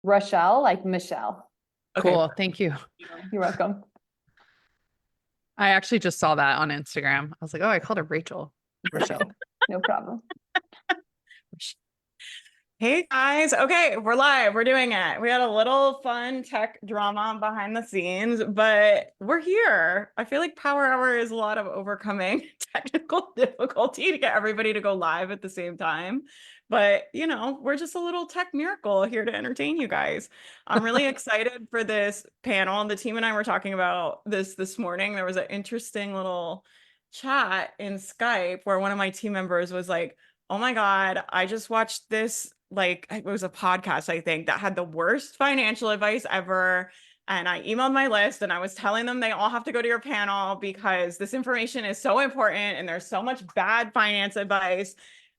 Rochelle, like Michelle. Okay. Cool. Thank you. You're welcome. I actually just saw that on Instagram. I was like, oh, I called her Rachel. Rochelle. No problem. Hey guys. Okay, we're live. We're doing it. We had a little fun tech drama behind the scenes, but we're here. I feel like Power Hour is a lot of overcoming technical difficulty to get everybody to go live at the same time. But, we're just a little tech miracle here to entertain you guys. I'm really excited for this panel. The team and I were talking about this morning. There was an interesting little chat in Skype where one of my team members was like, oh my God, I just watched this, like, it was a podcast, I think, that had the worst financial advice ever. And I emailed my list and I was telling them they all have to go to your panel because this information is so important and there's so much bad finance advice.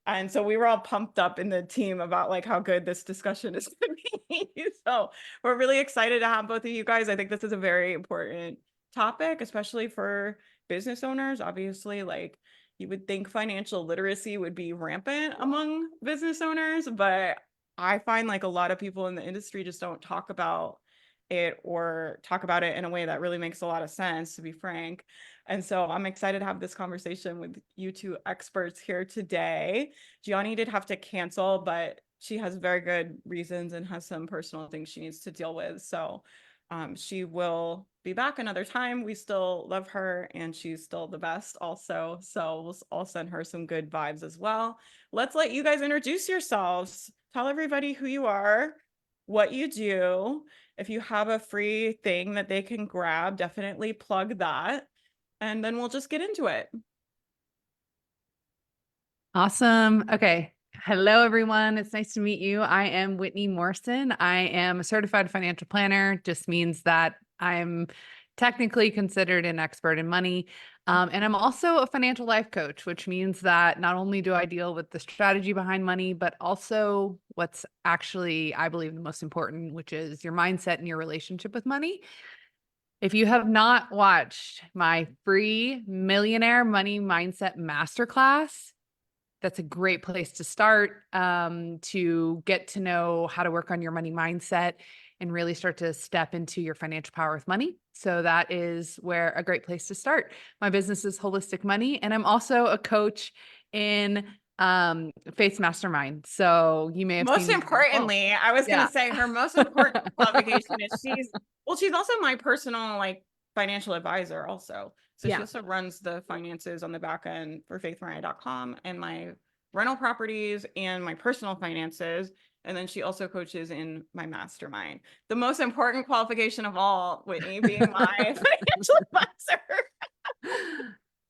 And so we were all pumped up in the team about like how good this discussion is going to be. So we're really excited to have both of you guys. I think this is a very important topic, especially for business owners. Obviously, like, you would think financial literacy would be rampant among business owners, but I find like a lot of people in the industry just don't talk about it or talk about it in a way that really makes a lot of sense, to be frank. And so I'm excited to have this conversation with you two experts here today. Gianni did have to cancel, but she has very good reasons and has some personal things she needs to deal with. So she will be back another time. We still love her and she's still the best also. So we'll all send her some good vibes as well. Let's let you guys introduce yourselves. Tell everybody who you are, what you do. If you have a free thing that they can grab, definitely plug that. And then we'll just get into it. Awesome. Okay. Hello, everyone. It's nice to meet you. I am Whitney Morrison. I am a certified financial planner. Just means that I'm technically considered an expert in money. And I'm also a financial life coach, which means that not only do I deal with the strategy behind money, but also what's actually, I believe, the most important, which is your mindset and your relationship with money. If you have not watched my free Millionaire Money Mindset Masterclass, that's a great place to start to get to know how to work on your money mindset and really start to step into your financial power with money. So that is where a great place to start. My business is Holistic Money, and I'm also a coach in Faith Mastermind. So you may have Most seen me. importantly, I was going to say her most important qualification is she's also my personal like financial advisor also. So she also runs the finances on the back end for faithmariah.com and my rental properties and my personal finances. And then she also coaches in my mastermind. The most important qualification of all, Whitney, being my financial advisor.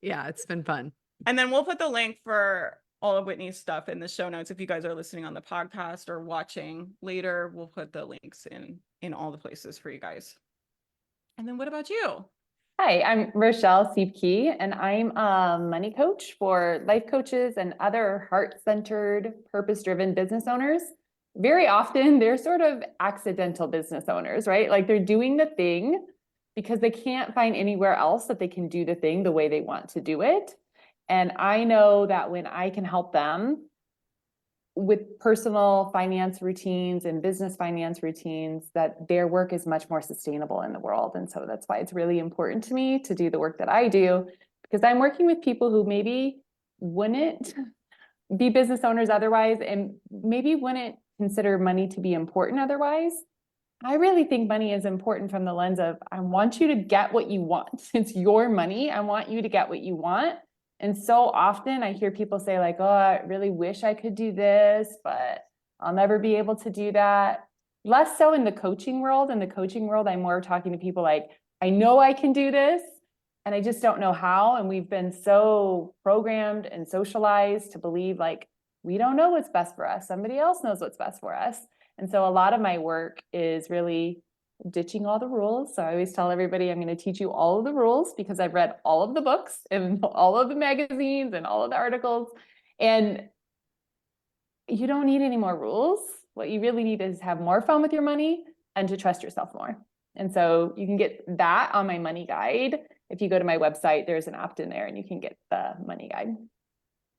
Yeah, it's been fun. And then we'll put the link for all of Whitney's stuff in the show notes. If you guys are listening on the podcast or watching later, we'll put the links in all the places for you guys. And then what about you? Hi, I'm Rochelle Siepke, and I'm a money coach for life coaches and other heart-centered, purpose-driven business owners. Very often, they're sort of accidental business owners, right? Like they're doing the thing because they can't find anywhere else that they can do the thing the way they want to do it. And I know that when I can help them with personal finance routines and business finance routines, that their work is much more sustainable in the world. And so that's why it's really important to me to do the work that I do, because I'm working with people who maybe wouldn't be business owners otherwise, and maybe wouldn't consider money to be important otherwise. I really think money is important from the lens of, I want you to get what you want. It's your money. I want you to get what you want. And so often I hear people say like, oh, I really wish I could do this, but I'll never be able to do that. Less so in the coaching world. In the coaching world, I'm more talking to people like, I know I can do this, and I just don't know how. And we've been so programmed and socialized to believe like, we don't know what's best for us. Somebody else knows what's best for us. And so a lot of my work is really ditching all the rules. So I always tell everybody I'm going to teach you all of the rules because I've read all of the books and all of the magazines and all of the articles. And you don't need any more rules. What you really need is have more fun with your money and to trust yourself more. And so you can get that on my money guide. If you go to my website, there's an opt-in there and you can get the money guide.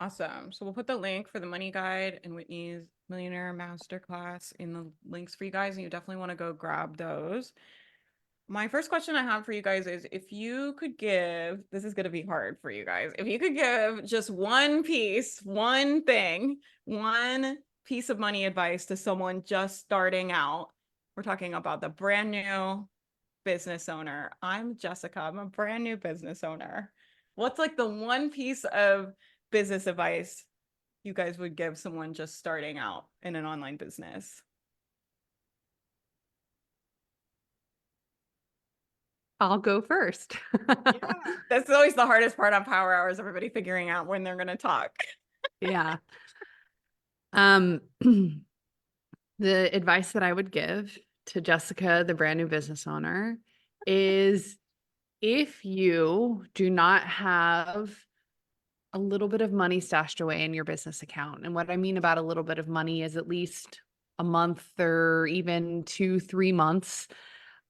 Awesome. So we'll put the link for the money guide and Whitney's Millionaire Masterclass in the links for you guys, and you definitely want to go grab those. My first question I have for you guys is if you could give, this is going to be hard for you guys. If you could give just one piece, one thing, one piece of money advice to someone just starting out, we're talking about the brand new business owner. I'm Jessica. I'm a brand new business owner. What's like the one piece of business advice you guys would give someone just starting out in an online business? I'll go first. Yeah, that's always the hardest part on Power Hours, everybody figuring out when they're going to talk. Yeah. The advice that I would give to Jessica, the brand new business owner, is if you do not have a little bit of money stashed away in your business account, and what I mean about a little bit of money is at least a month or even 2-3 months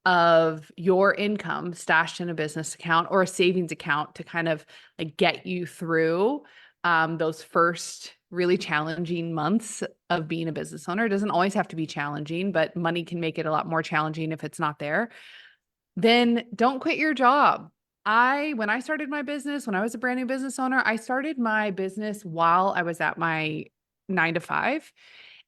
of your income stashed in a business account or a savings account to kind of like get you through those first really challenging months of being a business owner. It doesn't always have to be challenging, but money can make it a lot more challenging if it's not there. Then don't quit your job. When I started my business, when I was a brand new business owner, I started my business while I was at my 9 to 5.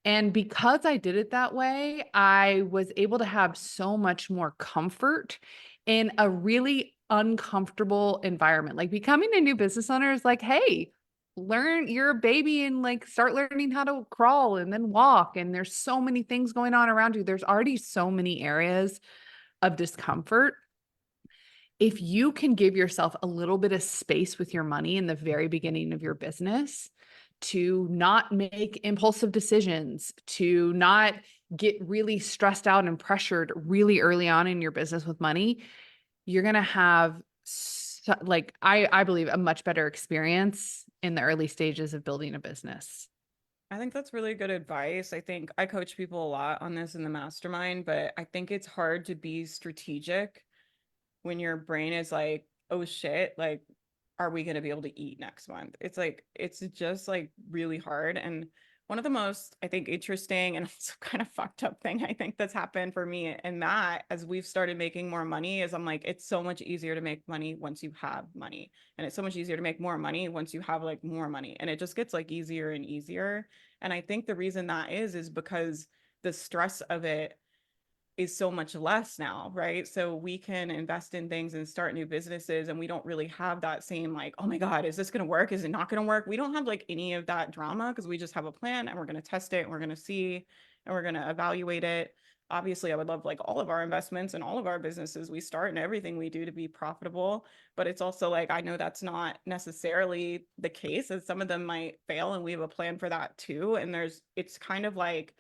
And because I did it that way, I was able to have so much more comfort in a really uncomfortable environment. Like becoming a new business owner is like, hey, learn, you're a baby and like start learning how to crawl and then walk. And there's so many things going on around you. There's already so many areas of discomfort. If you can give yourself a little bit of space with your money in the very beginning of your business, to not make impulsive decisions, to not get really stressed out and pressured really early on in your business with money, you're going to have I believe a much better experience in the early stages of building a business. I think that's really good advice. I think I coach people a lot on this in the mastermind, but I think it's hard to be strategic when your brain is like, oh shit, like, are we going to be able to eat next month? It's like, it's just like really hard. And one of the most, I think, interesting and also kind of fucked up thing I think that's happened for me and Matt as we've started making more money is I'm like, it's so much easier to make money once you have money. And it's so much easier to make more money once you have like more money. And it just gets like easier and easier. And I think the reason that is because the stress of it is so much less now, right? So we can invest in things and start new businesses and we don't really have that same like, oh my God, is this going to work? Is it not going to work? We don't have like any of that drama because we just have a plan and we're going to test it and we're going to see and we're going to evaluate it. Obviously, I would love like all of our investments and all of our businesses we start and everything we do to be profitable. But it's also like, I know that's not necessarily the case and some of them might fail and we have a plan for that too. And it's kind of like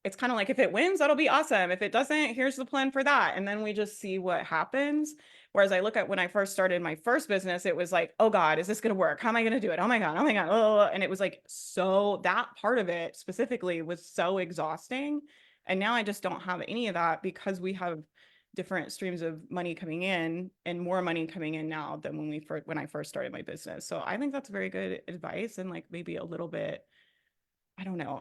if it wins, that'll be awesome. If it doesn't, here's the plan for that. And then we just see what happens. Whereas I look at when I first started my first business, it was like, oh God, is this going to work? How am I going to do it? Oh my God. Oh my God. Oh. And it was like, so that part of it specifically was so exhausting. And now I just don't have any of that because we have different streams of money coming in and more money coming in now than when I first started my business. So I think that's very good advice and like maybe a little bit I don't know.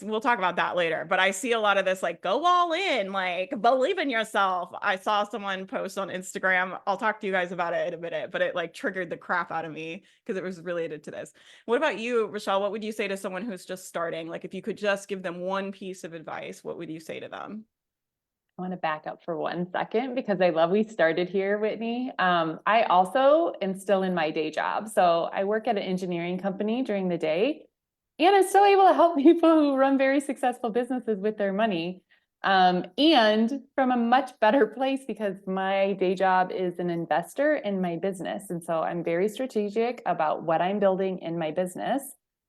We'll talk about that later, but I see a lot of this, like go all in, like believe in yourself. I saw someone post on Instagram. I'll talk to you guys about it in a minute, but it like triggered the crap out of me because it was related to this. What about you, Rochelle? What would you say to someone who's just starting? Like if you could just give them one piece of advice, what would you say to them? I want to back up for 1 second because I love we started here, Whitney. I also am still in my day job. So I work at an engineering company during the day, and I'm still able to help people who run very successful businesses with their money. And from a much better place because my day job is an investor in my business. And so I'm very strategic about what I'm building in my business,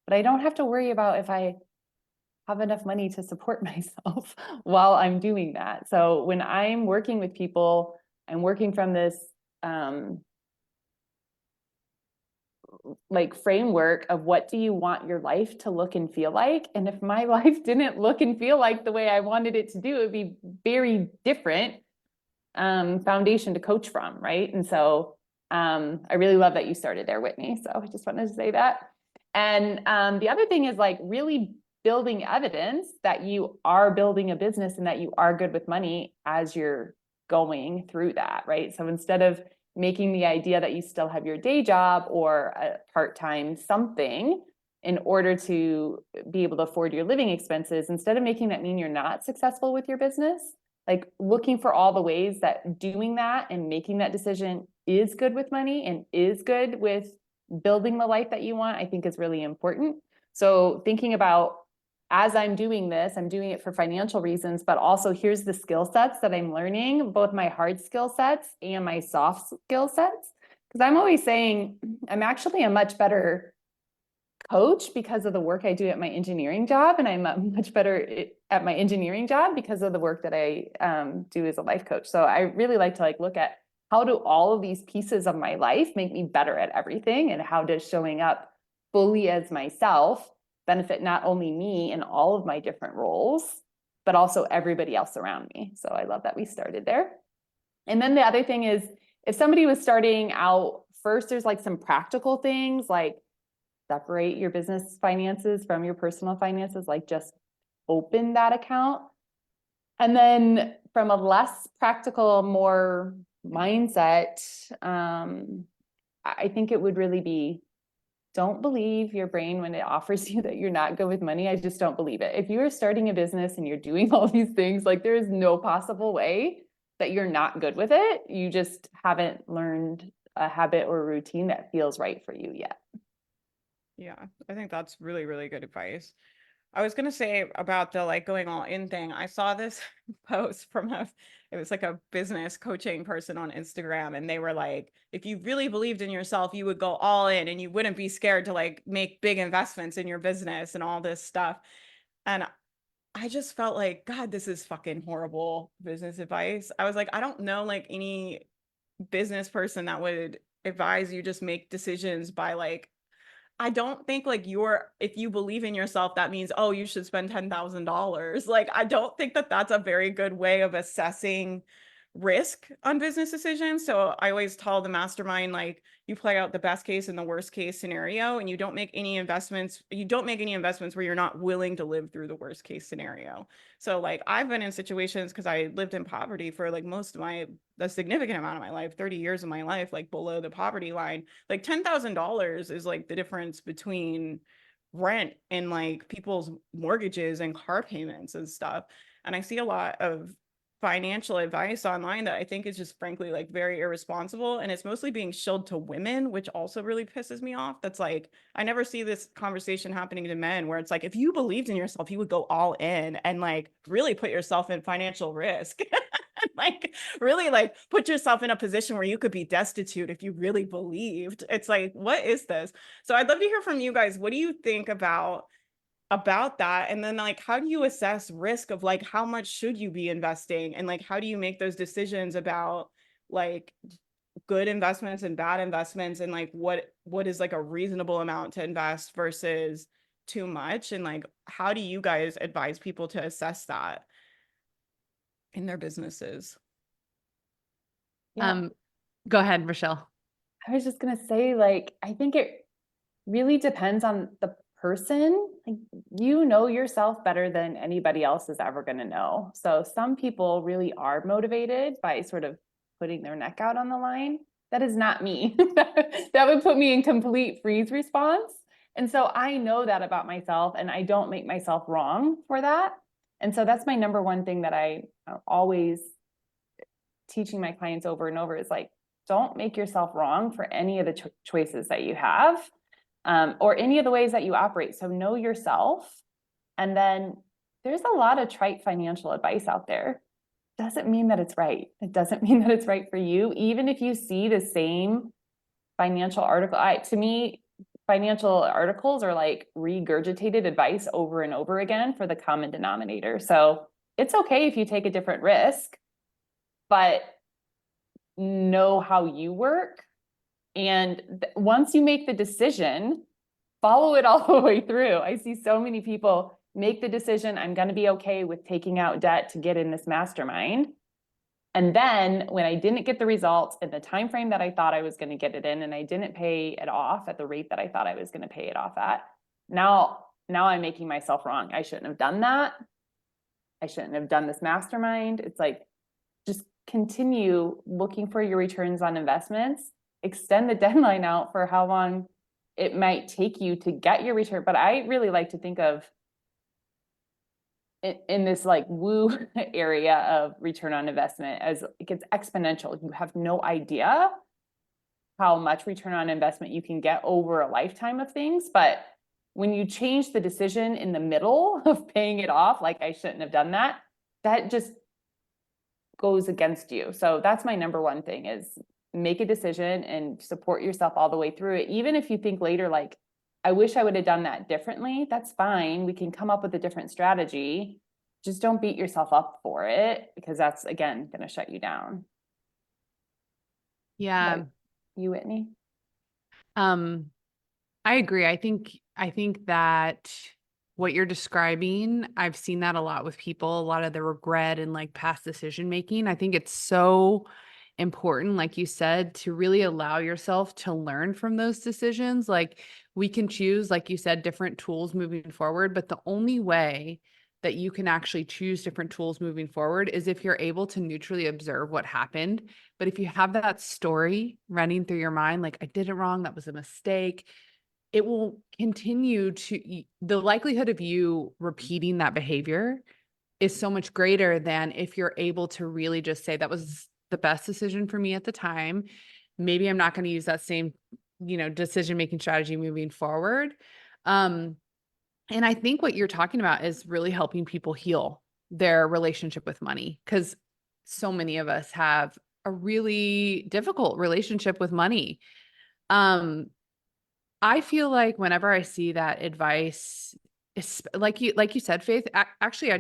but I don't have to worry about if I have enough money to support myself while I'm doing that. So when I'm working with people, I'm working from this like framework of what do you want your life to look and feel like? And if my life didn't look and feel like the way I wanted it to do, it would be very different foundation to coach from, right? And so I really love that you started there, Whitney. So I just wanted to say that. And the other thing is like really building evidence that you are building a business and that you are good with money as you're going through that, right? So instead of making the idea that you still have your day job or a part-time something in order to be able to afford your living expenses, instead of making that mean you're not successful with your business, like looking for all the ways that doing that and making that decision is good with money and is good with building the life that you want, I think is really important. So thinking about, as I'm doing this, I'm doing it for financial reasons, but also here's the skill sets that I'm learning, both my hard skill sets and my soft skill sets. Because I'm always saying I'm actually a much better coach because of the work I do at my engineering job, and I'm much better at my engineering job because of the work that I do as a life coach. So I really like to look at how do all of these pieces of my life make me better at everything, and how does showing up fully as myself benefit not only me in all of my different roles, but also everybody else around me. So I love that we started there. And then the other thing is, if somebody was starting out first, there's some practical things like separate your business finances from your personal finances, just open that account. And then from a less practical, more mindset, I think it would really be, don't believe your brain when it offers you that you're not good with money. I just don't believe it. If you are starting a business and you're doing all these things, there is no possible way that you're not good with it. You just haven't learned a habit or a routine that feels right for you yet. Yeah, I think that's really, really good advice. I was gonna say about the going all in thing. I saw this post from it was a business coaching person on Instagram, and they were like, if you really believed in yourself, you would go all in and you wouldn't be scared to make big investments in your business and all this stuff. And I just felt like, God, this is fucking horrible business advice. I was like, I don't know any business person that would advise you just make decisions by I don't think if you believe in yourself, that means, oh, you should spend $10,000. I don't think that that's a very good way of assessing risk on business decisions. So I always tell the mastermind, you play out the best case and the worst case scenario, and you don't make any investments. You don't make any investments where you're not willing to live through the worst case scenario. So I've been in situations, because I lived in poverty for most of a significant amount of my life, 30 years of my life, below the poverty line. $10,000 is the difference between rent and people's mortgages and car payments and stuff. And I see a lot of financial advice online that I think is just frankly very irresponsible, and it's mostly being shilled to women, which also really pisses me off. That's I never see this conversation happening to men, where it's if you believed in yourself, you would go all in and really put yourself in financial risk. Really put yourself in a position where you could be destitute if you really believed. It's what is this? So I'd love to hear from you guys. What do you think about that? And then how do you assess risk of how much should you be investing, and how do you make those decisions about good investments and bad investments, and what is a reasonable amount to invest versus too much, and how do you guys advise people to assess that in their businesses? Yeah. Go ahead, Rochelle. I was just gonna say, I think it really depends on the person. You know yourself better than anybody else is ever gonna know. So some people really are motivated by sort of putting their neck out on the line. That is not me. That would put me in complete freeze response. And so I know that about myself, and I don't make myself wrong for that. And so that's my number one thing that I always teaching my clients over and over is don't make yourself wrong for any of the choices that you have, or any of the ways that you operate. So know yourself. And then there's a lot of trite financial advice out there. Doesn't mean that it's right. It doesn't mean that it's right for you. Even if you see the same financial article, to me, financial articles are regurgitated advice over and over again for the common denominator. So it's okay if you take a different risk, but know how you work. And once you make the decision, follow it all the way through. I see so many people make the decision, I'm going to be okay with taking out debt to get in this mastermind. And then when I didn't get the results in the time frame that I thought I was going to get it in, and I didn't pay it off at the rate that I thought I was going to pay it off at, now I'm making myself wrong. I shouldn't have done that. I shouldn't have done this mastermind. It's like, just continue looking for your returns on investments, extend the deadline out for how long it might take you to get your return. But I really like to think of in this like woo area of return on investment as it gets exponential. You have no idea how much return on investment you can get over a lifetime of things. But when you change the decision in the middle of paying it off, like I shouldn't have done that, that just goes against you. So that's my number one thing is make a decision and support yourself all the way through it. Even if you think later, like, I wish I would have done that differently, that's fine. We can come up with a different strategy. Just don't beat yourself up for it because that's, again, going to shut you down. Yeah. Like, you, Whitney? I agree. I think that what you're describing, I've seen that a lot with people, a lot of the regret and like past decision making. I think it's so important, like you said, to really allow yourself to learn from those decisions. Like we can choose, like you said, different tools moving forward, but the only way that you can actually choose different tools moving forward is if you're able to neutrally observe what happened. But if you have that story running through your mind, like I did it wrong, that was a mistake, it will continue to, the likelihood of you repeating that behavior is so much greater than if you're able to really just say that was the best decision for me at the time. Maybe I'm not going to use that same, decision-making strategy moving forward. And I think what you're talking about is really helping people heal their relationship with money, because so many of us have a really difficult relationship with money. I feel like whenever I see that advice, like you said, Faith, actually,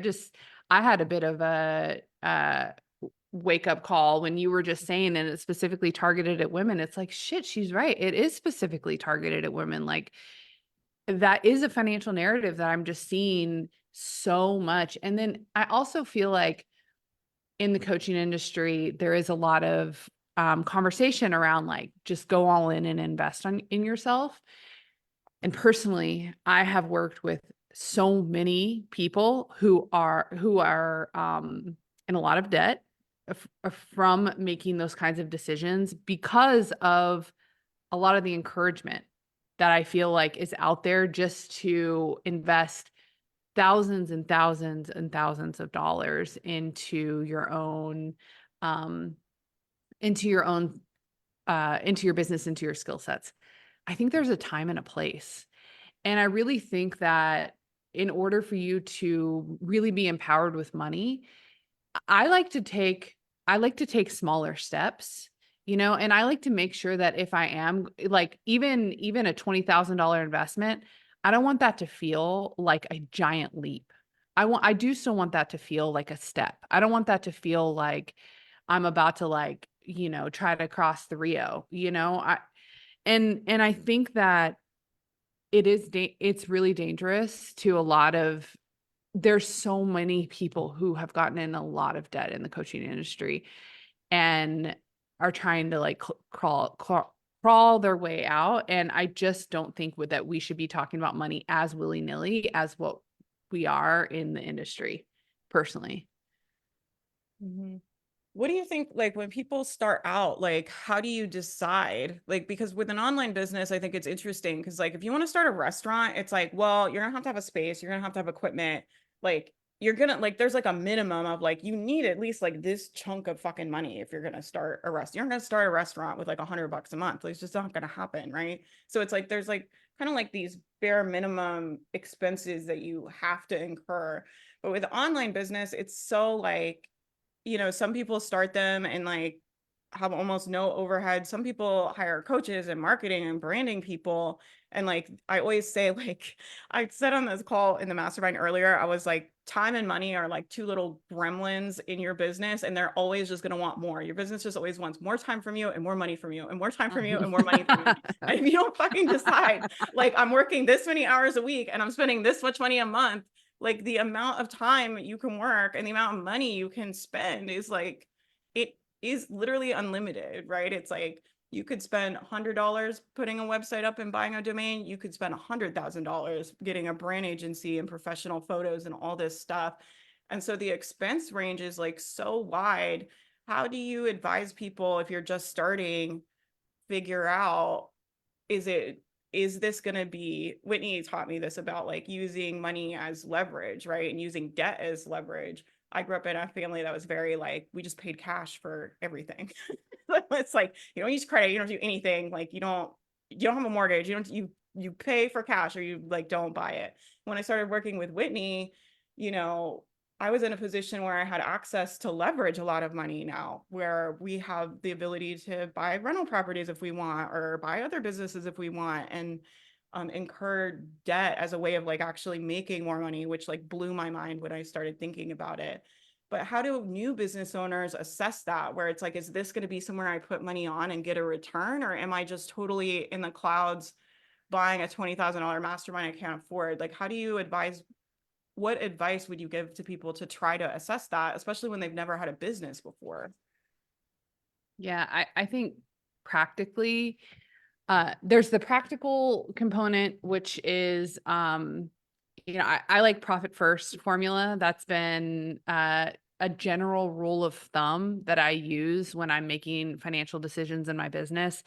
I had a bit of a wake up call when you were just saying, and it's specifically targeted at women. It's like, shit, she's right. It is specifically targeted at women. Like that is a financial narrative that I'm just seeing so much. And then I also feel like in the coaching industry, there is a lot of conversation around like, just go all in and invest in yourself. And personally, I have worked with so many people who are in a lot of debt from making those kinds of decisions because of a lot of the encouragement that I feel like is out there just to invest thousands and thousands and thousands of dollars into your own into your business, into your skill sets. I think there's a time and a place. And I really think that in order for you to really be empowered with money, I like to take smaller steps, and I like to make sure that if I am like even a $20,000 investment, I don't want that to feel like a giant leap. I do still want that to feel like a step. I don't want that to feel like I'm about to like, try to cross the Rio, and I think that it's really dangerous to there's so many people who have gotten in a lot of debt in the coaching industry and are trying to like crawl their way out. And I just don't think that we should be talking about money as willy-nilly as what we are in the industry personally. Mm-hmm. What do you think, like when people start out, like how do you decide? Like, because with an online business, I think it's interesting because like if you want to start a restaurant, it's like, well, you're gonna have a space, you're gonna have to have equipment, like you're gonna like there's like a minimum of like you need at least like this chunk of fucking money if you're gonna start a restaurant. You're gonna start a restaurant with like $100 a month. Like, it's just not gonna happen, right? So it's like there's like kind of like these bare minimum expenses that you have to incur. But with online business, it's so like, some people start them and like have almost no overhead. Some people hire coaches and marketing and branding people. And like, I always say, like, I said on this call in the mastermind earlier, I was like, time and money are like two little gremlins in your business. And they're always just going to want more. Your business just always wants more time from you and more money from you and more time from you and more money from you. And if you don't fucking decide, like, I'm working this many hours a week and I'm spending this much money a month, like the amount of time you can work and the amount of money you can spend is like, it is literally unlimited, right? It's like you could spend $100 putting a website up and buying a domain. You could spend $100,000 getting a brand agency and professional photos and all this stuff. And so the expense range is like so wide. How do you advise people if you're just starting, figure out, is this going to be, Whitney taught me this about like using money as leverage, right? And using debt as leverage. I grew up in a family that was very like, we just paid cash for everything. It's like, you don't use credit, you don't do anything. Like you don't have a mortgage. You pay for cash or you like don't buy it. When I started working with Whitney, you know, I was in a position where I had access to leverage a lot of money now, where we have the ability to buy rental properties if we want, or buy other businesses if we want, and incur debt as a way of like actually making more money, which like blew my mind when I started thinking about it. But how do new business owners assess that, where it's like, is this going to be somewhere I put money on and get a return, or am I just totally in the clouds buying a $20,000 mastermind I can't afford? Like, how do you advise, what advice would you give to people to try to assess that, especially when they've never had a business before? Yeah, I think practically, there's the practical component, which is, I like profit first formula. That's been a general rule of thumb that I use when I'm making financial decisions in my business.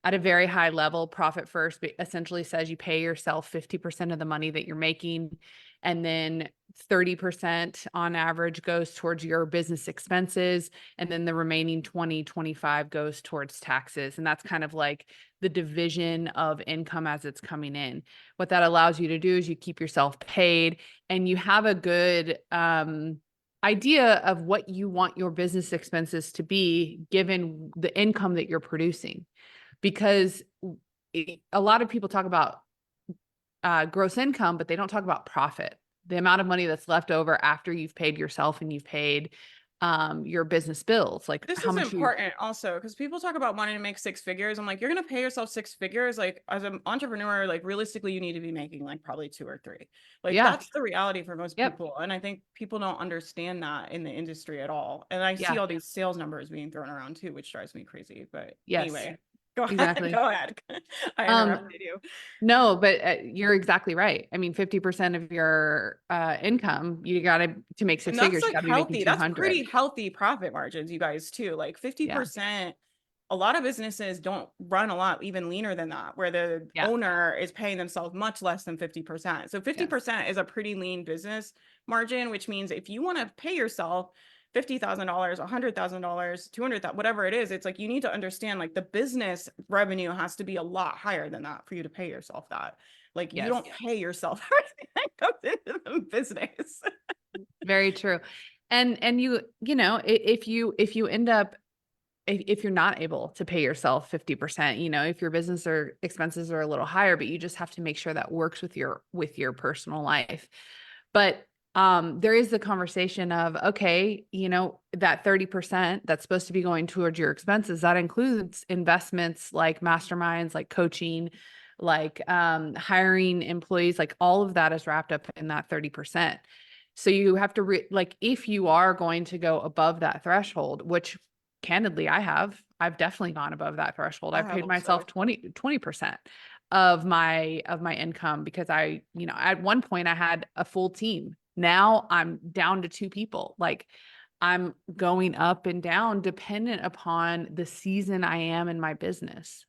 At a very high level, profit first essentially says you pay yourself 50% of the money that you're making, and then 30% on average goes towards your business expenses, and then the remaining 25 goes towards taxes. And that's kind of like the division of income as it's coming in. What that allows you to do is you keep yourself paid, and you have a good idea of what you want your business expenses to be given the income that you're producing. Because a lot of people talk about gross income, but they don't talk about profit, the amount of money that's left over after you've paid yourself and you've paid your business bills. Like This how is much important also, because people talk about wanting to make six figures. I'm like, you're going to pay yourself six figures. Like as an entrepreneur, like realistically, you need to be making like probably 2 or 3. Like yeah, that's the reality for most yep, people. And I think people don't understand that in the industry at all. And I see yeah, all these sales numbers being thrown around too, which drives me crazy. But yes, anyway, go ahead. exactly. Go ahead. I Um, interrupted you. no, but you're exactly right. I mean, 50% of your income, you gotta, to make And six that's figures, you like gotta be making healthy. That's 200. pretty healthy profit margins, you guys, too. Like Yeah, 50%. A lot of businesses don't run a lot even leaner than that, where the yeah, owner is paying themselves much less than 50%. So yes, 50% is a pretty lean business margin, which means if you want to pay yourself $50,000, $100,000, 200,000, whatever it is, it's like you need to understand like the business revenue has to be a lot higher than that for you to pay yourself that. Like you yes. don't pay yourself everything that goes into the business. Very true. And if you end up, if you're not able to pay yourself 50%, if your business or expenses are a little higher, but you just have to make sure that works with your personal life. But there is the conversation of, okay, that 30% that's supposed to be going towards your expenses, that includes investments like masterminds, like coaching, like hiring employees, like all of that is wrapped up in that 30%. So you have to like, if you are going to go above that threshold, which candidly I've definitely gone above that threshold. I I've have paid myself also. 20% of my income, because at one point I had a full team. Now I'm down to 2 people. Like I'm going up and down dependent upon the season I am in my business.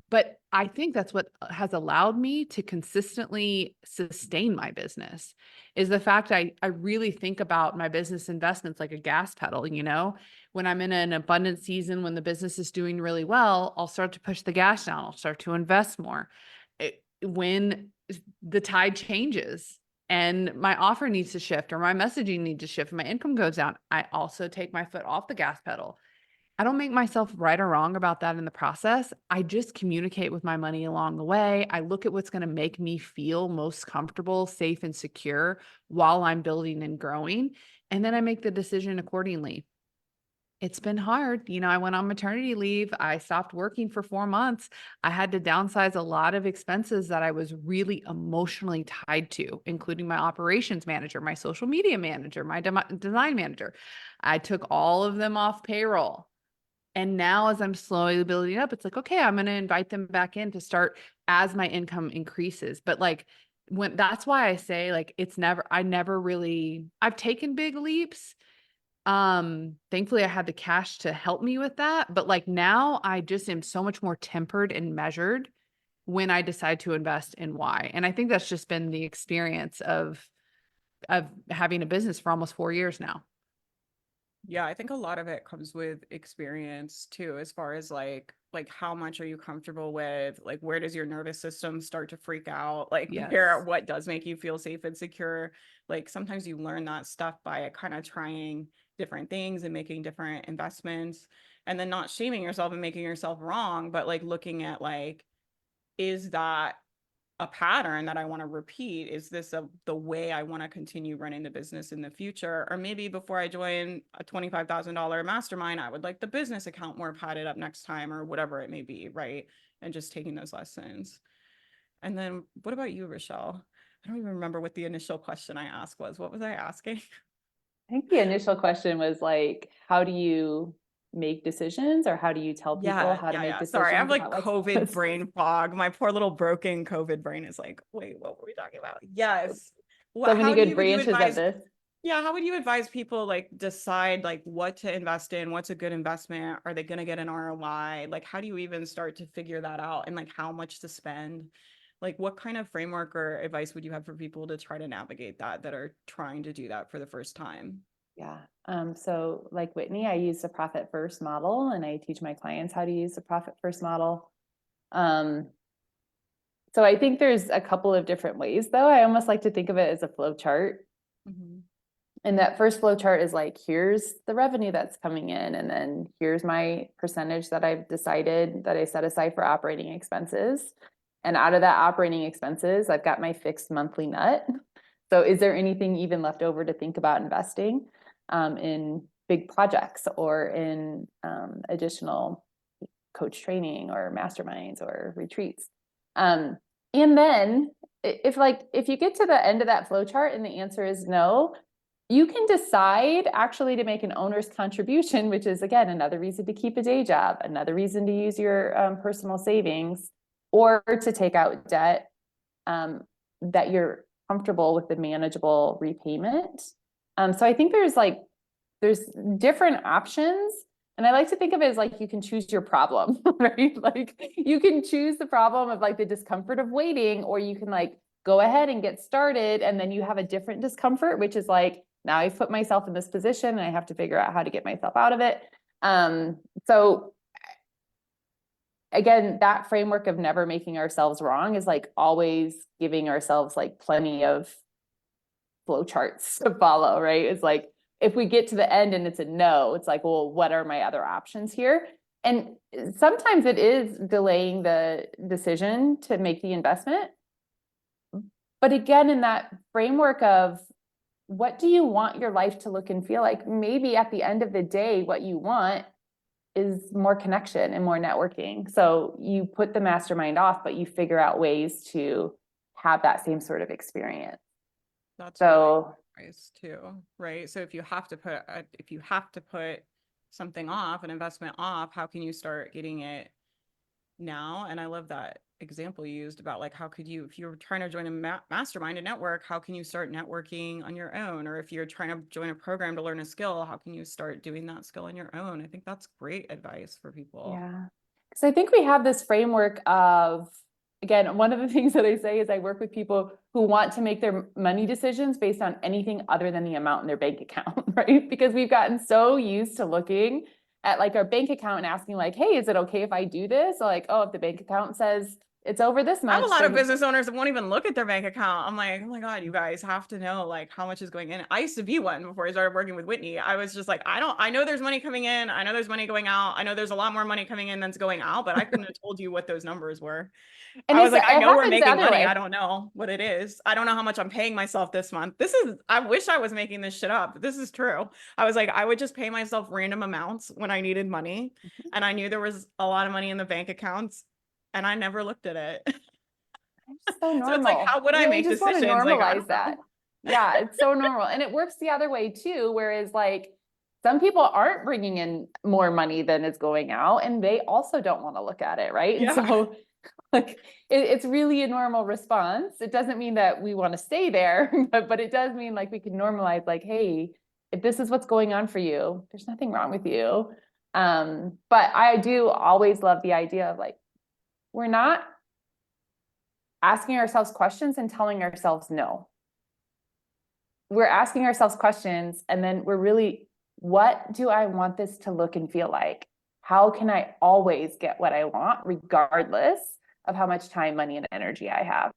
But I think that's what has allowed me to consistently sustain my business, is the fact I really think about my business investments like a gas pedal. When I'm in an abundant season, when the business is doing really well, I'll start to push the gas down. I'll start to invest more. When the tide changes and my offer needs to shift, or my messaging needs to shift, and my income goes down, I also take my foot off the gas pedal. I don't make myself right or wrong about that in the process. I just communicate with my money along the way. I look at what's going to make me feel most comfortable, safe, and secure while I'm building and growing. And then I make the decision accordingly. It's been hard. You know, I went on maternity leave. I stopped working for 4 months. I had to downsize a lot of expenses that I was really emotionally tied to, including my operations manager, my social media manager, my design manager. I took all of them off payroll. And now as I'm slowly building up, it's like, okay, I'm going to invite them back in to start as my income increases. But like when that's why I say like I've taken big leaps. Thankfully I had the cash to help me with that. But like now I just am so much more tempered and measured when I decide to invest and why. And I think that's just been the experience of having a business for almost 4 years now. Yeah, I think a lot of it comes with experience too, as far as like how much are you comfortable with? Like where does your nervous system start to freak out? Like where Yes. what does make you feel safe and secure? Like sometimes you learn that stuff by kind of trying different things and making different investments and then not shaming yourself and making yourself wrong, but like looking at like, is that a pattern that I want to repeat? Is this the way I want to continue running the business in the future? Or maybe before I join a $25,000 mastermind, I would like the business account more padded up next time or whatever it may be, right? And just taking those lessons. And then what about you, Rochelle? I don't even remember what the initial question I asked was. What was I asking? I think the initial question was like, how do you make decisions, or how do you tell people how to make Yeah. Sorry, I have decisions like about COVID what's brain fog. My poor little broken COVID brain is like, wait, what were we talking about? Yes. so What, many how good would you branches of advise? this. Yeah, how would you advise people like decide like what to invest in? What's a good investment? Are they going to get an ROI? Like, how do you even start to figure that out and like how much to spend? Like, what kind of framework or advice would you have for people to try to navigate that are trying to do that for the first time? Yeah. So like Whitney, I use the profit first model, and I teach my clients how to use the profit first model. Um, so I think there's a couple of different ways though. I almost like to think of it as a flow chart. Mm-hmm. And that first flow chart is like, here's the revenue that's coming in, and then here's my percentage that I've decided that I set aside for operating expenses. And out of that operating expenses, I've got my fixed monthly nut. So is there anything even left over to think about investing in big projects or in additional coach training or masterminds or retreats? And then if you get to the end of that flow chart and the answer is no, you can decide actually to make an owner's contribution, which is again another reason to keep a day job, another reason to use your personal savings, or to take out debt that you're comfortable with the manageable repayment. So I think there's different options. And I like to think of it as like you can choose your problem, right? Like you can choose the problem of like the discomfort of waiting, or you can like go ahead and get started. And then you have a different discomfort, which is like, now I've put myself in this position and I have to figure out how to get myself out of it. So again, that framework of never making ourselves wrong is like always giving ourselves like plenty of flow charts to follow, right? It's like, if we get to the end and it's a no, it's like, well, what are my other options here? And sometimes it is delaying the decision to make the investment. But again, in that framework of what do you want your life to look and feel like? Maybe at the end of the day, what you want is more connection and more networking. So you put the mastermind off, but you figure out ways to have that same sort of experience. That's So really nice too, right? So if you have to put something off, an investment off, how can you start getting it now? And I love that example you used about like how could you, if you're trying to join a mastermind, a network, how can you start networking on your own? Or if you're trying to join a program to learn a skill, how can you start doing that skill on your own? I think that's great advice for people. yeah, because I think we have this framework of, again, one of the things that I say is I work with people who want to make their money decisions based on anything other than the amount in their bank account, right? Because we've gotten so used to looking at like our bank account and asking like, hey, is it okay if I do this? Or like, oh, if the bank account says it's over this I have much. a lot of They're- business owners that won't even look at their bank account. I'm like, oh my God, you guys have to know like how much is going in. I used to be one before I started working with Whitney. I was just like, I know there's money coming in. I know there's money going out. I know there's a lot more money coming in than's going out, but I couldn't have told you what those numbers were. And I was it like, I know we're happens the making other money. way. I don't know what it is. I don't know how much I'm paying myself this month. I wish I was making this shit up. This is true. I was like, I would just pay myself random amounts when I needed money. And I knew there was a lot of money in the bank accounts and I never looked at it. It's so normal. So it's like, how would I We make just want to decisions? Like, I normalize don't that. know. Yeah, it's so normal. And it works the other way too, whereas like some people aren't bringing in more money than is going out and they also don't want to look at it, right? And Yeah. so like it's really a normal response. It doesn't mean that we want to stay there, but it does mean like we can normalize like, hey, if this is what's going on for you, there's nothing wrong with you. But I do always love the idea of like, we're not asking ourselves questions and telling ourselves no. We're asking ourselves questions and then we're really, what do I want this to look and feel like? How can I always get what I want, regardless of how much time, money, and energy I have?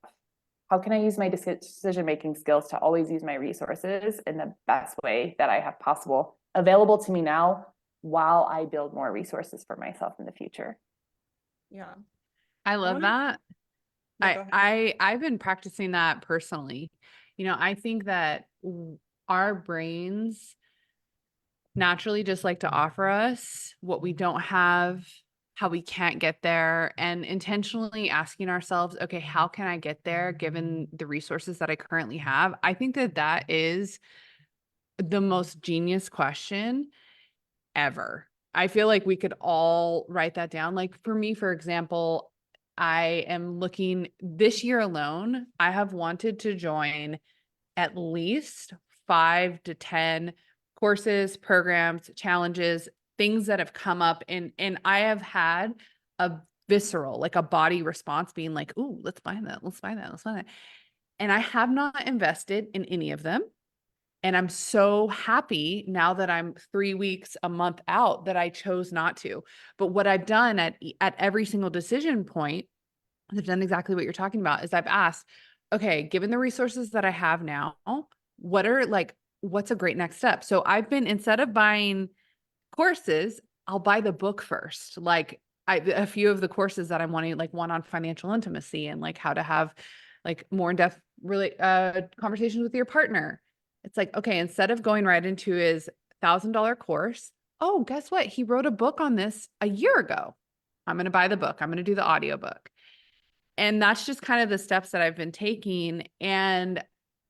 How can I use my decision-making skills to always use my resources in the best way that I have possible available to me now while I build more resources for myself in the future? Yeah. I love that. No, go ahead. I've been practicing that personally. I think that our brains naturally just like to offer us what we don't have, how we can't get there, and intentionally asking ourselves, okay, how can I get there given the resources that I currently have? I think that that is the most genius question ever. I feel like we could all write that down. Like for me, for example, I am looking this year alone, I have wanted to join at least 5 to 10 courses, programs, challenges, things that have come up and I have had a visceral, like a body response being like, "Ooh, let's buy that. Let's buy that. Let's buy that." And I have not invested in any of them. And I'm so happy now that I'm 3 weeks, a month out that I chose not to. But what I've done at every single decision point, I've done exactly what you're talking about, is I've asked, okay, given the resources that I have now, what's a great next step? So I've been, instead of buying courses, I'll buy the book first. Like a few of the courses that I'm wanting, like one on financial intimacy and like how to have like more in-depth really conversations with your partner. It's like, okay, instead of going right into his $1,000 course, oh, guess what? He wrote a book on this a year ago. I'm going to buy the book. I'm going to do the audiobook. And that's just kind of the steps that I've been taking. And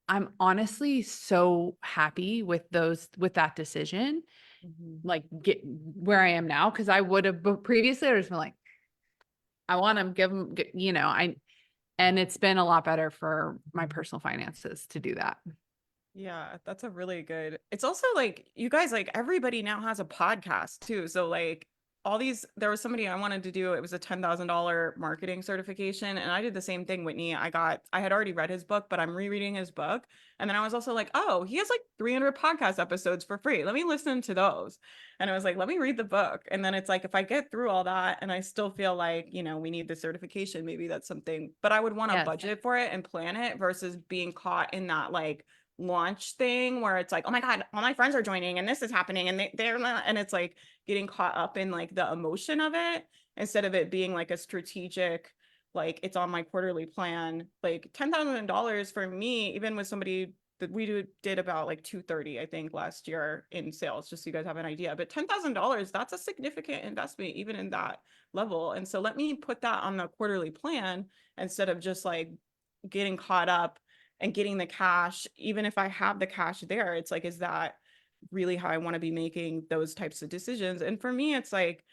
I'm honestly so happy with that decision, like get where I am now. Cause I would have previously, I would have been like, I want to give them, and it's been a lot better for my personal finances to do that. Yeah, that's a really good. It's also like you guys, like everybody now has a podcast too. So like there was somebody I wanted to do, it was a $10,000 marketing certification. And I did the same thing, Whitney. I had already read his book, but I'm rereading his book. And then I was also like, oh, he has like 300 podcast episodes for free. Let me listen to those. And I was like, let me read the book. And then it's like, if I get through all that and I still feel like, we need the certification, maybe that's something, but I would want to Yes. budget for it and plan it versus being caught in that like launch thing where it's like, oh my God, all my friends are joining and this is happening and they're not, and it's like getting caught up in like the emotion of it instead of it being like a strategic, like it's on my quarterly plan. Like $10,000 for me, even with somebody that we did about like 230, I think last year in sales, just so you guys have an idea, but $10,000, that's a significant investment even in that level. And so let me put that on the quarterly plan instead of just like getting caught up and getting the cash. Even if I have the cash there, it's like, is that really how I want to be making those types of decisions? And for me, it's like,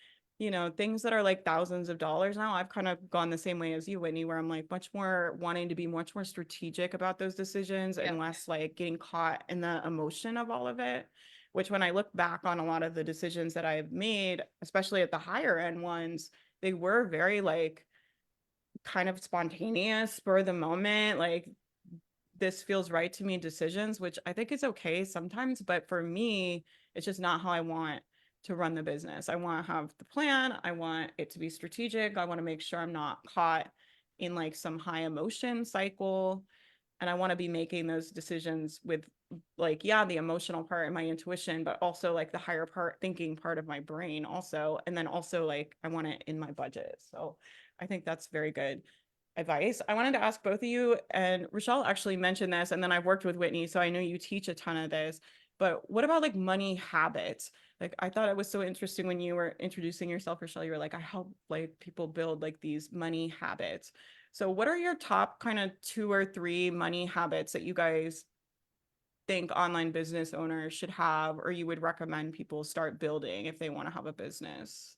things that are like thousands of dollars now, I've kind of gone the same way as you, Whitney, where I'm like much more wanting to be much more strategic about those decisions and less like getting caught in the emotion of all of it. Which when I look back on a lot of the decisions that I've made, especially at the higher end ones, they were very like kind of spontaneous, spur of the moment, like this feels right to me decisions, which I think is okay sometimes. But for me, it's just not how I want to run the business. I want to have the plan. I want it to be strategic. I want to make sure I'm not caught in like some high emotion cycle. And I want to be making those decisions with like, yeah, the emotional part and my intuition, but also like the higher part thinking part of my brain also. And then also like, I want it in my budget. So I think that's very good advice. I wanted to ask both of you, and Rochelle actually mentioned this, and then I've worked with Whitney, so I know you teach a ton of this, but what about like money habits? Like, I thought it was so interesting when you were introducing yourself, Rochelle, you were like, I help like people build like these money habits. So what are your top kind of 2 or 3 money habits that you guys think online business owners should have, or you would recommend people start building if they want to have a business?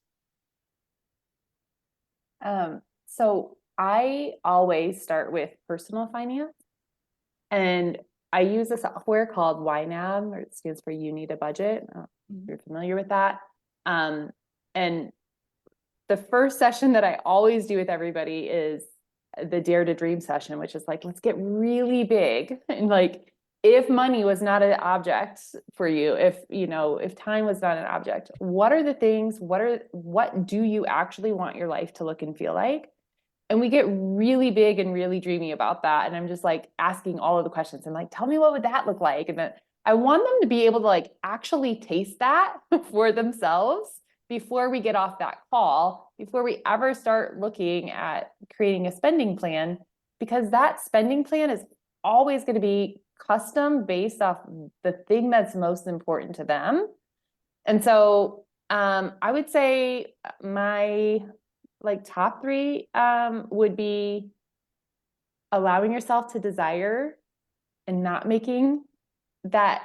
So I always start with personal finance, and I use a software called YNAB, or it stands for You Need a Budget. I don't know if you're familiar with that. And the first session that I always do with everybody is the Dare to Dream session, which is like, let's get really big. And like, if money was not an object for you, if time was not an object, what are the things, what do you actually want your life to look and feel like? And we get really big and really dreamy about that. And I'm just like asking all of the questions and like, tell me, what would that look like? And then I want them to be able to like actually taste that for themselves before we get off that call, before we ever start looking at creating a spending plan, because that spending plan is always going to be custom based off the thing that's most important to them. And so I would say my like top 3 would be allowing yourself to desire and not making that,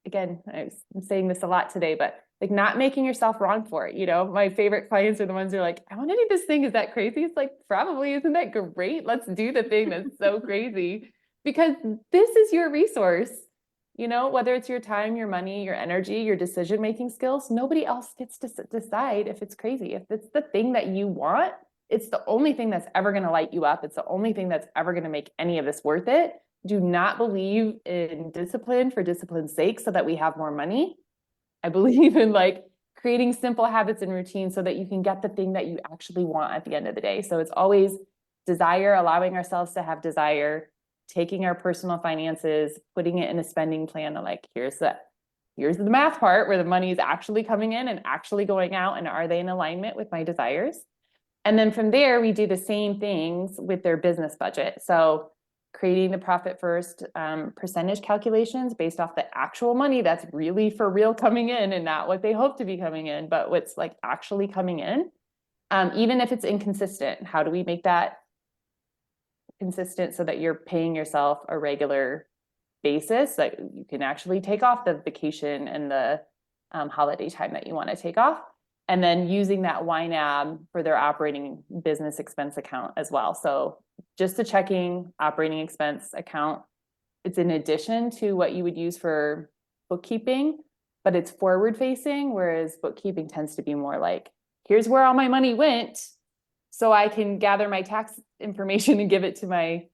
again, I'm saying this a lot today, but like not making yourself wrong for it. My favorite clients are the ones who are like, I want to do this thing. Is that crazy? It's like, probably, isn't that great? Let's do the thing that's so crazy, because this is your resource. Whether it's your time, your money, your energy, your decision-making skills, nobody else gets to decide if it's crazy. If it's the thing that you want, it's the only thing that's ever going to light you up. It's the only thing that's ever going to make any of this worth it. Do not believe in discipline for discipline's sake so that we have more money. I believe in like creating simple habits and routines so that you can get the thing that you actually want at the end of the day. So it's always desire, allowing ourselves to have desire, taking our personal finances, putting it in a spending plan, and like, here's the math part where the money is actually coming in and actually going out, and are they in alignment with my desires? And then from there, we do the same things with their business budget. So creating the profit first percentage calculations based off the actual money that's really for real coming in, and not what they hope to be coming in, but what's like actually coming in. Even if it's inconsistent, how do we make that consistent so that you're paying yourself a regular basis, that you can actually take off the vacation and the holiday time that you want to take off? And then using that YNAB for their operating business expense account as well. So just a checking operating expense account. It's in addition to what you would use for bookkeeping, but it's forward facing, whereas bookkeeping tends to be more like, here's where all my money went, so I can gather my tax information and give it to my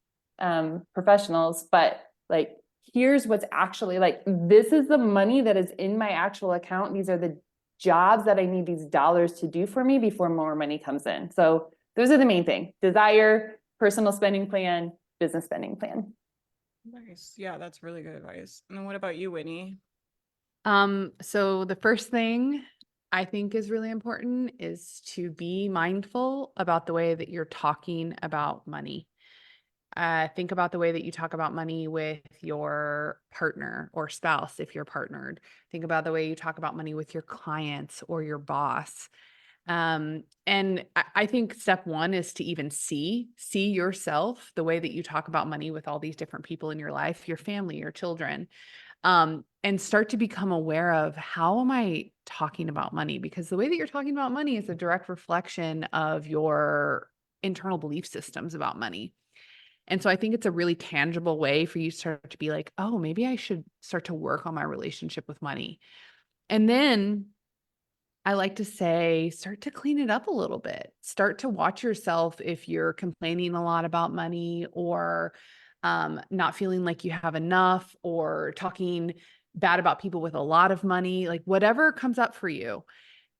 professionals. But like, here's what's actually like, this is the money that is in my actual account. These are the jobs that I need these dollars to do for me before more money comes in. So those are the main thing: desire, personal spending plan, business spending plan. Nice. Yeah, that's really good advice. And then what about you, Whitney? So the first thing I think is really important is to be mindful about the way that you're talking about money. Think about the way that you talk about money with your partner or spouse if you're partnered. Think about the way you talk about money with your clients or your boss. And I think step 1 is to even see yourself, the way that you talk about money with all these different people in your life, your family, your children, and start to become aware of, how am I talking about money? Because the way that you're talking about money is a direct reflection of your internal belief systems about money. And so I think it's a really tangible way for you to start to be like, oh, maybe I should start to work on my relationship with money. And then I like to say, start to clean it up a little bit. Start to watch yourself if you're complaining a lot about money, or not feeling like you have enough, or talking bad about people with a lot of money, like whatever comes up for you.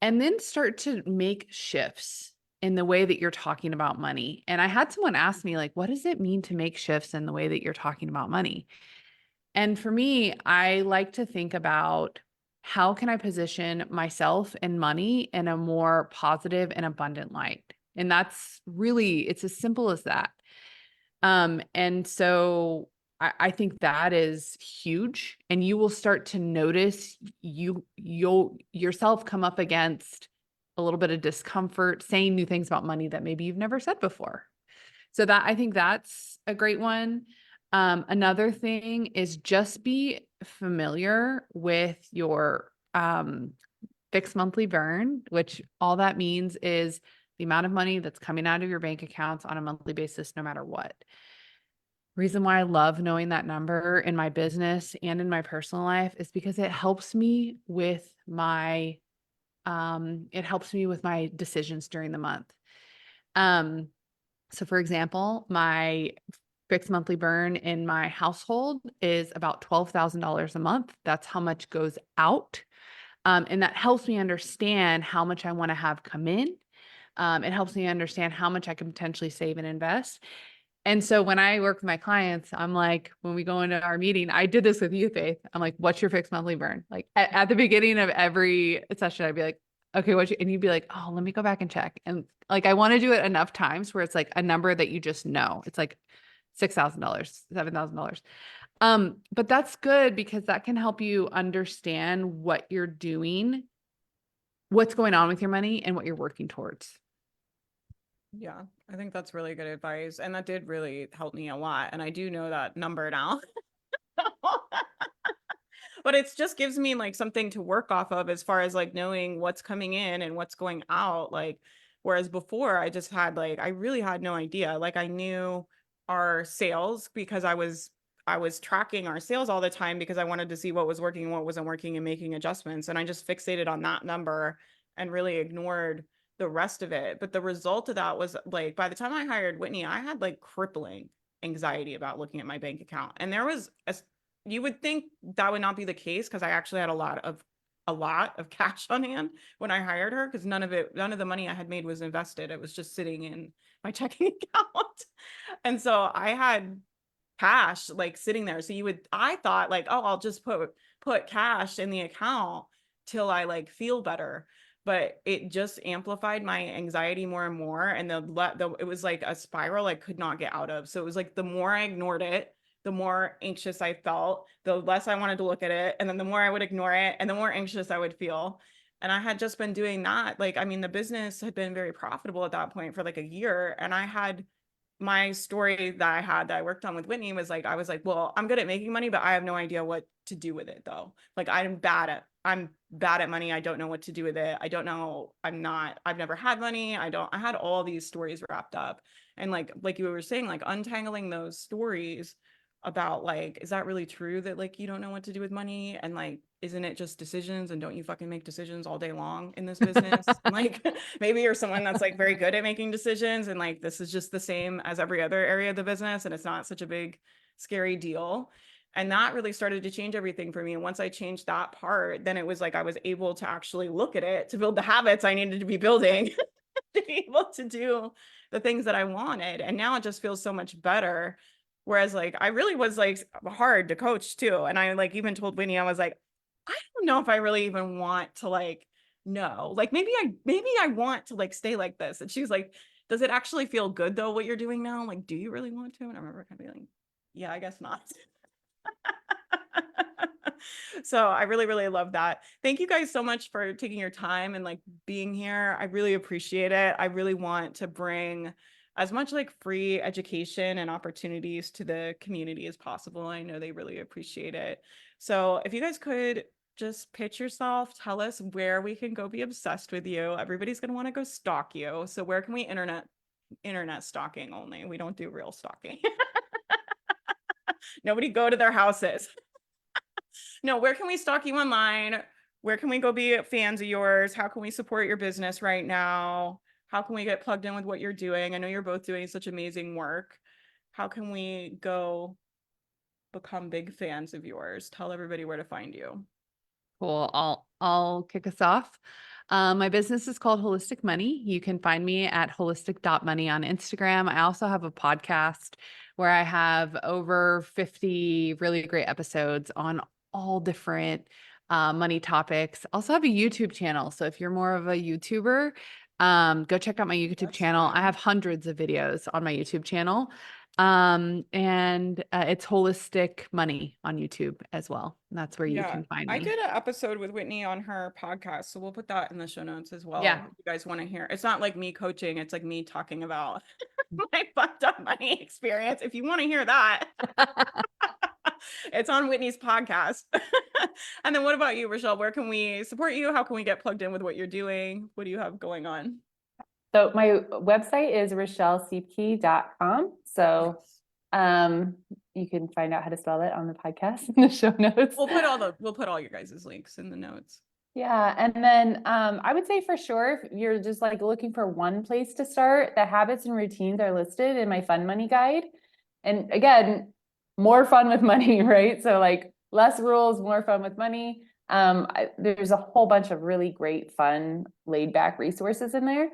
And then start to make shifts. in the way that you're talking about money. And I had someone ask me, like, what does it mean to make shifts in the way that you're talking about money? And for me, I like to think about how can I position myself and money in a more positive and abundant light? And that's really, it's as simple as that. And so I think that is huge. And you will start to notice you'll yourself come up against a little bit of discomfort saying new things about money that maybe you've never said before. So that I think that's a great one. Another thing is just be familiar with your fixed monthly burn, which all that means is the amount of money that's coming out of your bank accounts on a monthly basis, no matter what. Reason why I love knowing that number in my business and in my personal life is because it helps me with my decisions during the month. So for example, my fixed monthly burn in my household is about $12,000 a month. That's how much goes out. And that helps me understand how much I want to have come in. It helps me understand how much I can potentially save and invest. And so when I work with my clients, I'm like, when we go into our meeting, I did this with you, Faith. I'm like, what's your fixed monthly burn? Like at the beginning of every session, I'd be like, okay, and you'd be like, oh, let me go back and check. And like, I want to do it enough times where it's like a number that you just know. It's like $6,000, $7,000. But that's good because that can help you understand what you're doing, what's going on with your money and what you're working towards. Yeah, I think that's really good advice. And that did really help me a lot. And I do know that number now. But it just gives me like something to work off of as far as like knowing what's coming in and what's going out. Like, whereas before I just had like, I really had no idea. Like I knew our sales because I was tracking our sales all the time because I wanted to see what was working and what wasn't working and making adjustments. And I just fixated on that number and really ignored the rest of it. But the result of that was like, by the time I hired Whitney, I had like crippling anxiety about looking at my bank account. And there was you would think that would not be the case because I actually had a lot of cash on hand when I hired her because none of the money I had made was invested. It was just sitting in my checking account. And so I had cash like sitting there. So I thought like, oh, I'll just put cash in the account till I like feel better. But it just amplified my anxiety more and more. And it was like a spiral I could not get out of. So it was like the more I ignored it, the more anxious I felt, the less I wanted to look at it. And then the more I would ignore it and the more anxious I would feel. And I had just been doing that. Like, I mean, the business had been very profitable at that point for like a year. And I had my story that I worked on with Whitney was like, I was like, well, I'm good at making money, but I have no idea what to do with it though. Like I'm bad at money. I don't know what to do with it. I don't know. I've never had money. I had all these stories wrapped up. And like you were saying, like untangling those stories about like, is that really true that like you don't know what to do with money? And like, isn't it just decisions and don't you fucking make decisions all day long in this business? Like maybe you're someone that's like very good at making decisions and like this is just the same as every other area of the business and it's not such a big scary deal. And that really started to change everything for me. And once I changed that part, then it was like I was able to actually look at it to build the habits I needed to be building to be able to do the things that I wanted. And now it just feels so much better. Whereas like I really was like hard to coach too. And I like even told Winnie, I was like, I don't know if I really even want to like know. Like maybe I want to like stay like this. And she's like, does it actually feel good though what you're doing now? Like, do you really want to? And I remember kind of being like, yeah, I guess not. So I really, really love that. Thank you guys so much for taking your time and like being here. I really appreciate it. I really want to bring as much like free education and opportunities to the community as possible. I know they really appreciate it. So if you guys could just pitch yourself, tell us where we can go be obsessed with you. Everybody's going to want to go stalk you. So where can we internet stalking only? We don't do real stalking. Nobody go to their houses. No, where can we stalk you online? Where can we go be fans of yours? How can we support your business right now? How can we get plugged in with what you're doing? I know you're both doing such amazing work. How can we go become big fans of yours? Tell everybody where to find you. Cool. I'll kick us off. My business is called Holistic Money. You can find me at holistic.money on Instagram. I also have a podcast where I have over 50 really great episodes on all different money topics. Also have a YouTube channel. So if you're more of a YouTuber, go check out my YouTube That's channel. I fun. have hundreds of videos on my YouTube channel. It's Holistic Money on YouTube as well. That's where you Yeah, can find I me. did an episode with Whitney on her podcast, so we'll put that in the show notes as well. Yeah. If you guys want to hear. It's not like me coaching, it's like me talking about my fucked up money experience. If you want to hear that, it's on Whitney's podcast. And then what about you, Rochelle? Where can we support you? How can we get plugged in with what you're doing? What do you have going on? So my website is rochellesiepke.com. So you can find out how to spell it on the podcast in the show notes. We'll put all your guys' links in the notes. Yeah. And then I would say for sure, if you're just like looking for one place to start, the habits and routines are listed in my fun money guide. And again, more fun with money, right? So like less rules, more fun with money. There's a whole bunch of really great, fun, laid back resources in there.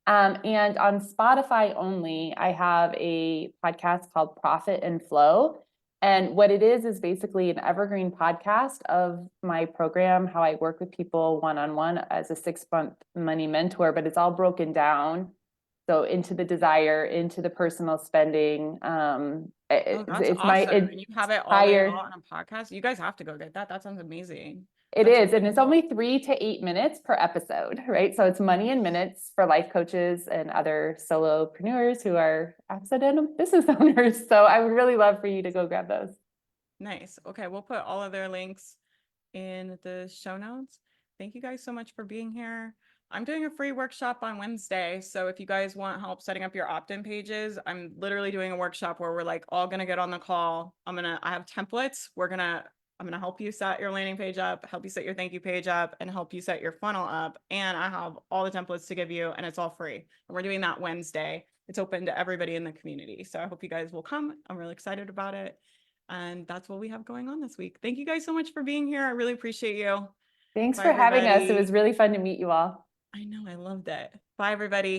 And on Spotify only, I have a podcast called Profit and Flow. And what it is basically an evergreen podcast of my program, how I work with people one-on-one as a 6-month money mentor, but it's all broken down. So into the desire, into the personal spending. Oh, that's It's awesome. my And you have it all laid entire, out on a podcast. You guys have to go get that. That sounds amazing. it That's is, really and it's cool. only 3 to 8 minutes per episode, right? So it's money in minutes for life coaches and other solopreneurs who are accidental business owners. So I would really love for you to go grab those. Nice. Okay, we'll put all of their links in the show notes. Thank you guys so much for being here. I'm doing a free workshop on Wednesday. So if you guys want help setting up your opt-in pages, I'm literally doing a workshop where we're like all gonna get on the call. I have templates. I'm gonna help you set your landing page up, help you set your thank you page up, and help you set your funnel up. And I have all the templates to give you, and it's all free. And we're doing that Wednesday. It's open to everybody in the community. So I hope you guys will come. I'm really excited about it. And that's what we have going on this week. Thank you guys so much for being here. I really appreciate you. Thanks Bye, for having us. It everybody. was really fun to meet you all. I know, I loved it. Bye, everybody.